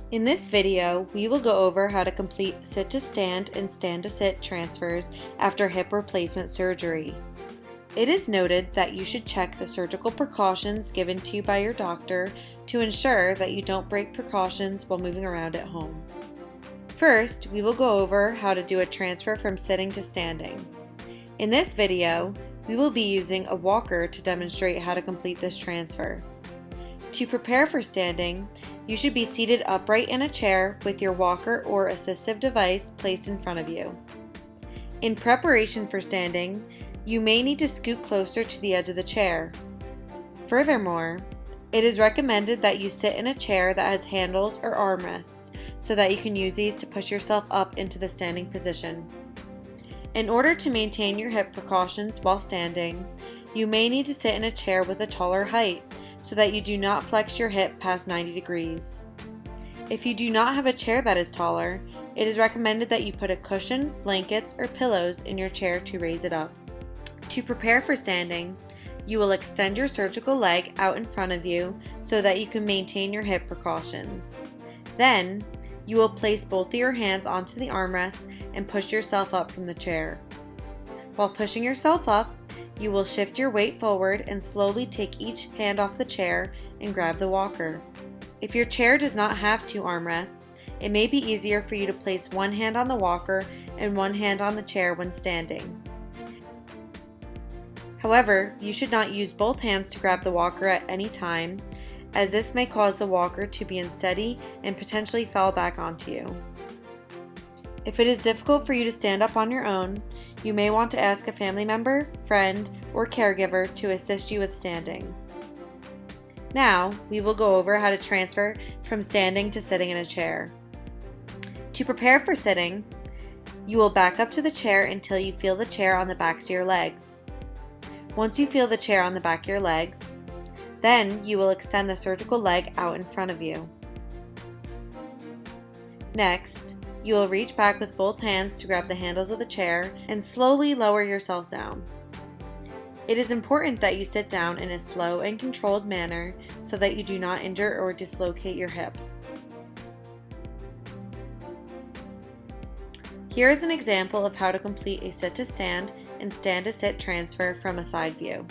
In this video, we will go over how to complete sit-to-stand and stand-to-sit transfers after hip replacement surgery. It is noted that you should check the surgical precautions given to you by your doctor to ensure that you don't break precautions while moving around at home. First, we will go over how to do a transfer from sitting to standing. In this video, we will be using a walker to demonstrate how to complete this transfer. To prepare for standing, you should be seated upright in a chair with your walker or assistive device placed in front of you. In preparation for standing, you may need to scoot closer to the edge of the chair. Furthermore, it is recommended that you sit in a chair that has handles or armrests so that you can use these to push yourself up into the standing position. In order to maintain your hip precautions while standing, you may need to sit in a chair with a taller height so that you do not flex your hip past 90 degrees. If you do not have a chair that is taller, it is recommended that you put a cushion, blankets, or pillows in your chair to raise it up. To prepare for standing, you will extend your surgical leg out in front of you so that you can maintain your hip precautions. Then, you will place both of your hands onto the armrests and push yourself up from the chair. While pushing yourself up, you will shift your weight forward and slowly take each hand off the chair and grab the walker. If your chair does not have two armrests, it may be easier for you to place one hand on the walker and one hand on the chair when standing. However, you should not use both hands to grab the walker at any time, as this may cause the walker to be unsteady and potentially fall back onto you. If it is difficult for you to stand up on your own, you may want to ask a family member, friend, or caregiver to assist you with standing. Now, we will go over how to transfer from standing to sitting in a chair. To prepare for sitting, you will back up to the chair until you feel the chair on the backs of your legs. Once you feel the chair on the back of your legs, then you will extend the surgical leg out in front of you. Next, you will reach back with both hands to grab the handles of the chair and slowly lower yourself down. It is important that you sit down in a slow and controlled manner so that you do not injure or dislocate your hip. Here is an example of how to complete a sit-to-stand and stand-to-sit transfer from a side view.